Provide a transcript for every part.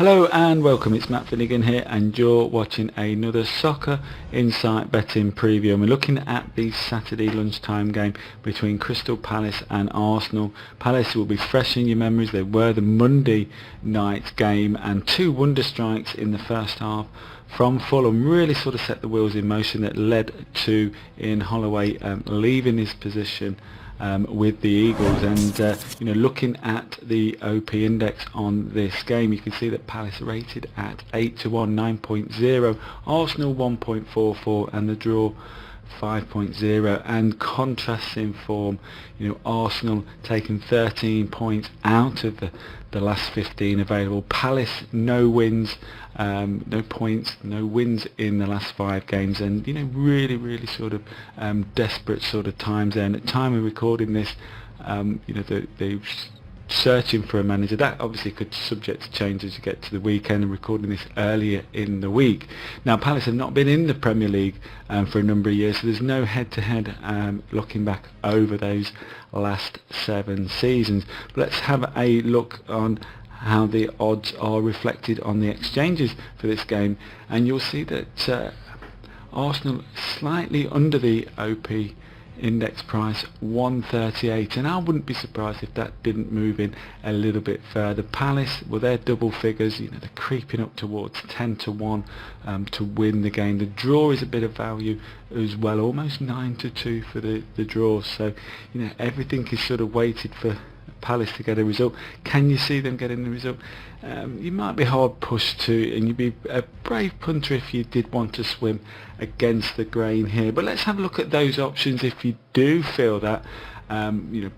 Hello and welcome, it's Matt Finnegan here and you're watching another Soccer Insight betting preview, and we're looking at the Saturday lunchtime game between Crystal Palace and Arsenal. Palace will be fresh in your memories. They were the Monday night game, and two wonder strikes in the first half from Fulham really sort of set the wheels in motion that led to Ian Holloway leaving his position with the Eagles. And looking at the OP index on this game, you can see that Palace rated at 8-1, 9.0, Arsenal 1.44, and the draw 5.0. And contrasting form, Arsenal taking 13 points out of the last 15 available. Palace no wins, no points, no wins in the last 5 games, and really sort of desperate sort of times there. And at the time of recording this, they're searching for a manager. That obviously could subject to change as you get to the weekend, and recording this earlier in the week. Now Palace have not been in the Premier League for a number of years, so there's no head-to-head looking back over those last 7 seasons. But let's have a look on how the odds are reflected on the exchanges for this game, and you'll see that Arsenal slightly under the OP index price, 138, and I wouldn't be surprised if that didn't move in a little bit further. Palace, well, they're double figures, they're creeping up towards 10-1 to win the game. The draw is a bit of value as well, almost 9-2 for the draw. So everything is sort of weighted for Palace to get a result. Can you see them getting the result? You might be hard pushed to, and you'd be a brave punter if you did want to swim against the grain here. But let's have a look at those options if you do feel that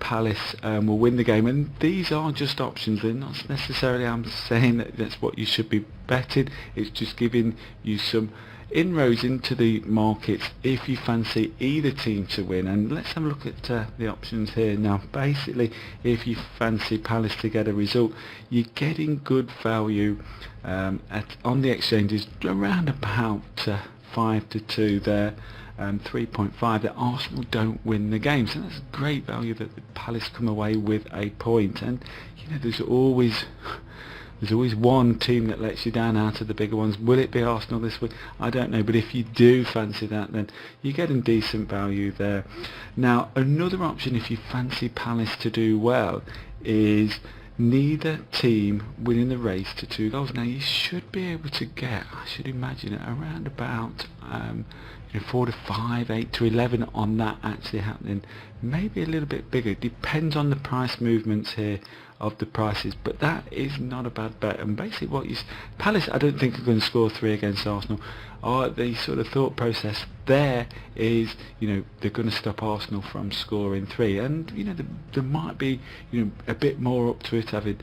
Palace will win the game. And these are just options. They're not necessarily, I'm saying that that's what you should be betting. It's just giving you some inroads into the markets if you fancy either team to win. And let's have a look at the options here. Now basically, if you fancy Palace to get a result, you're getting good value on the exchanges around about 5-2 there, 3.5 that Arsenal don't win the game. So that's great value that the Palace come away with a point. And there's always one team that lets you down out of the bigger ones. Will it be Arsenal this week? I don't know, but if you do fancy that, then you're getting decent value there. Now another option if you fancy Palace to do well is neither team winning the race to 2 goals. Now you should be able to get, I should imagine, around about 4-5, 8-11 on that actually happening. Maybe a little bit bigger. It depends on the price movements here of the prices, but that is not a bad bet. And basically Palace, I don't think are going to score 3 against Arsenal. The sort of thought process there is, they're going to stop Arsenal from scoring 3, and there might be a bit more up to it, having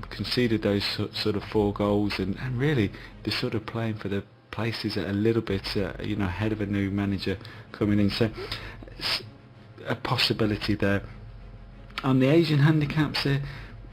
conceded those sort of 4 goals, and really they're sort of playing for the places a little bit ahead of a new manager coming in. So it's a possibility there. On the Asian handicaps here,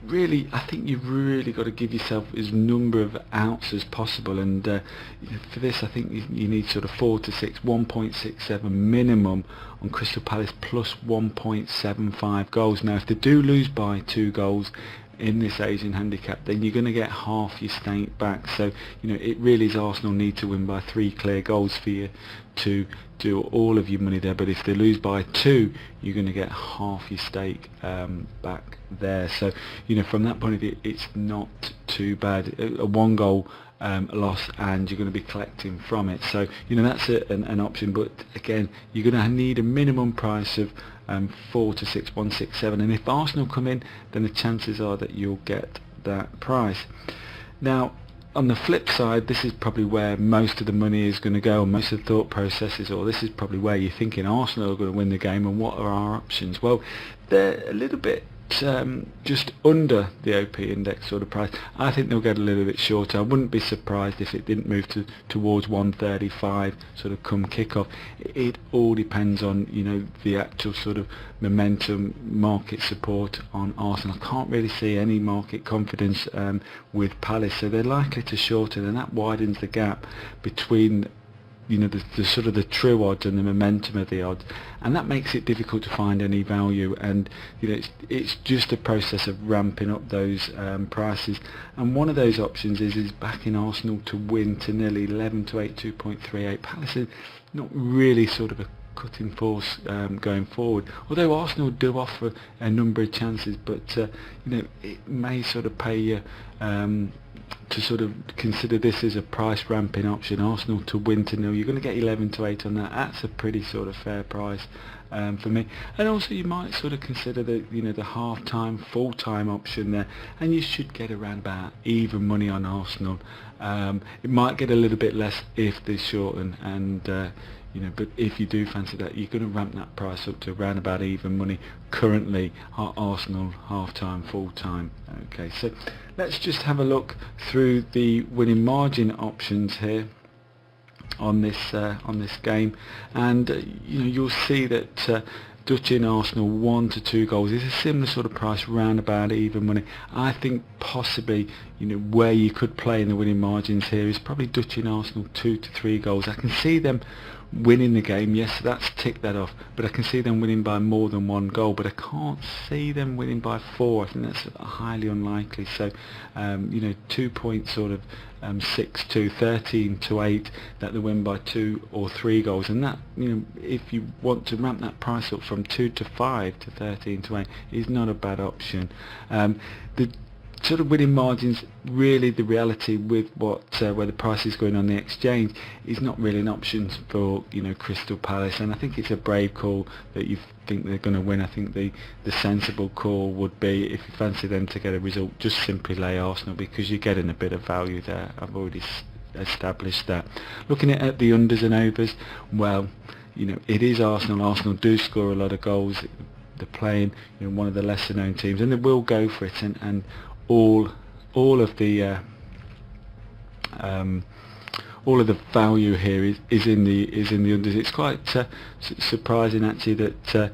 really I think you've really got to give yourself as number of outs as possible, and for this I think you need sort of 4-6, 1.67 minimum on Crystal Palace plus 1.75 goals. Now if they do lose by 2 goals in this Asian handicap, then you're going to get half your stake back. So it really is Arsenal need to win by 3 clear goals for you to do all of your money there. But if they lose by 2, you're going to get half your stake back there. So from that point of view, it's not too bad. A 1 goal loss, and you're going to be collecting from it. So that's an option. But again, you're going to need a minimum price of 4-6, 167, and if Arsenal come in, then the chances are that you'll get that price. Now on the flip side, this is probably where most of the money is going to go, most of the thought processes, or this is probably where you're thinking Arsenal are going to win the game, and what are our options? Well, they're a little bit just under the OP index sort of price. I think they'll get a little bit shorter. I wouldn't be surprised if it didn't move towards 135 sort of come kickoff. It all depends on the actual sort of momentum, market support on Arsenal. I can't really see any market confidence with Palace, so they're likely to shorten, and that widens the gap between the sort of the true odds and the momentum of the odds, and that makes it difficult to find any value. And it's just a process of ramping up those prices. And one of those options is backing Arsenal to win to nearly 11 to 8, 2.38. Palace is not really sort of a cutting force going forward, although Arsenal do offer a number of chances, but it may sort of pay you to sort of consider this as a price ramping option. Arsenal to win to nil, you're going to get 11 to 8 on that. That's a pretty sort of fair price for me. And also you might sort of consider the half time, full time option there, and you should get around about even money on Arsenal. It might get a little bit less if they shorten, and but if you do fancy that, you're going to ramp that price up to around about even money. Currently, Arsenal half-time, full-time. Okay, so let's just have a look through the winning margin options here on this game, and you'll see that Dutch in Arsenal 1 to 2 goals is a similar sort of price, round about even money. I think possibly where you could play in the winning margins here is probably Dutch in Arsenal 2 to 3 goals. I can see them winning the game, yes, so that's ticked that off, but I can see them winning by more than 1 goal, but I can't see them winning by 4. I think that's highly unlikely. So 2 points sort of 6 to 13 to 8 that they win by 2 or 3 goals, and that if you want to ramp that price up from 2 to 5 to 13 to 8 is not a bad option. The sort of winning margins, really the reality with where the price is going on the exchange is not really an option for Crystal Palace, and I think it's a brave call that you think they're going to win. I think the sensible call would be, if you fancy them to get a result, just simply lay Arsenal, because you're getting a bit of value there. I've already established that. Looking at the unders and overs, well, it is Arsenal. Arsenal do score a lot of goals. They're playing one of the lesser known teams, and they will go for it, and all of the value here is in the unders. It's quite surprising actually that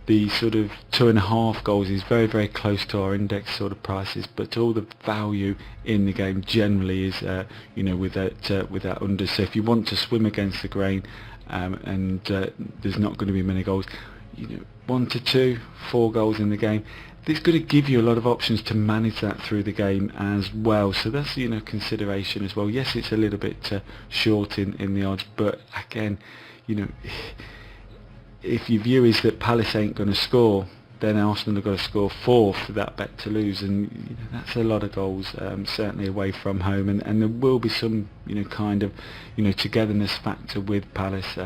the sort of 2.5 goals is very, very close to our index sort of prices, but all the value in the game generally is with that under. So if you want to swim against the grain, and there's not going to be many goals, 1 to 2, 4 goals in the game, it's going to give you a lot of options to manage that through the game as well. So that's consideration as well. Yes, it's a little bit short in the odds, but again, if your view is that Palace ain't going to score, then Arsenal have got to score 4 for that bet to lose, and that's a lot of goals, certainly away from home, and there will be some kind of togetherness factor with Palace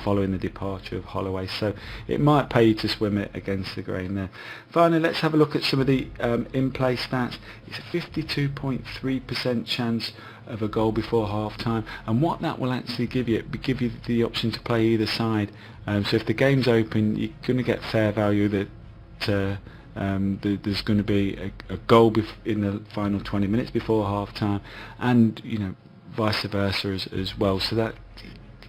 following the departure of Holloway, so it might pay you to swim it against the grain there. Finally, let's have a look at some of the in-play stats. It's a 52.3% chance of a goal before half time, and what that will actually give you the option to play either side. So if the game's open, you're going to get fair value that there's going to be a goal in the final 20 minutes before half time, and vice versa as well. So that,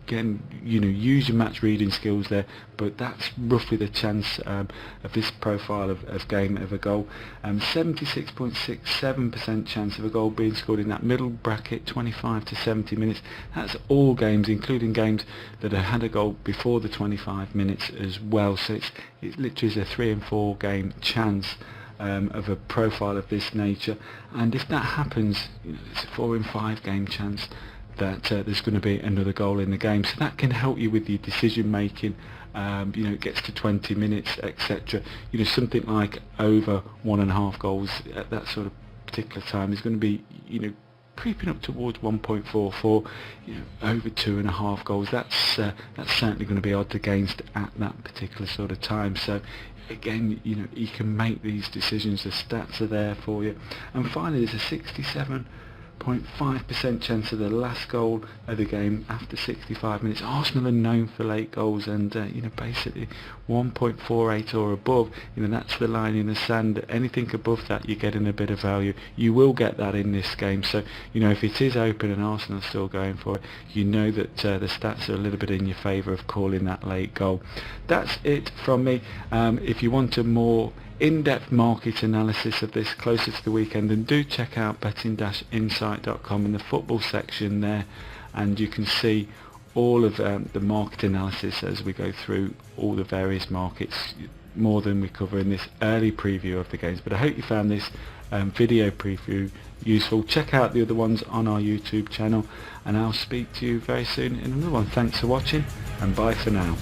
again, use your match reading skills there, but that's roughly the chance of this profile of game of a goal. 76.67% chance of a goal being scored in that middle bracket, 25 to 70 minutes. That's all games, including games that have had a goal before the 25 minutes as well. So it literally is a 3 and 4 game chance of a profile of this nature, and if that happens, it's a 4 in 5 game chance that there's going to be another goal in the game. So that can help you with your decision making. It gets to 20 minutes, etc. Something like over 1.5 goals at that sort of particular time is going to be creeping up towards 1.44. Over 2.5 goals, that's certainly going to be odds against at that particular sort of time. So again, you can make these decisions. The stats are there for you. And finally, there's a 67.5% chance of the last goal of the game after 65 minutes. Arsenal are known for late goals, and basically 1.48 or above, that's the line in the sand. Anything above that, you're getting a bit of value. You will get that in this game. So if it is open and Arsenal are still going for it, that the stats are a little bit in your favour of calling that late goal. That's it from me. If you want a more in-depth market analysis of this closer to the weekend, and do check out betting-insight.com in the football section there. and you can see all of the market analysis as we go through all the various markets, more than we cover in this early preview of the games. But I hope you found this video preview useful. Check out the other ones on our YouTube channel, and I'll speak to you very soon in another one. Thanks for watching, and bye for now.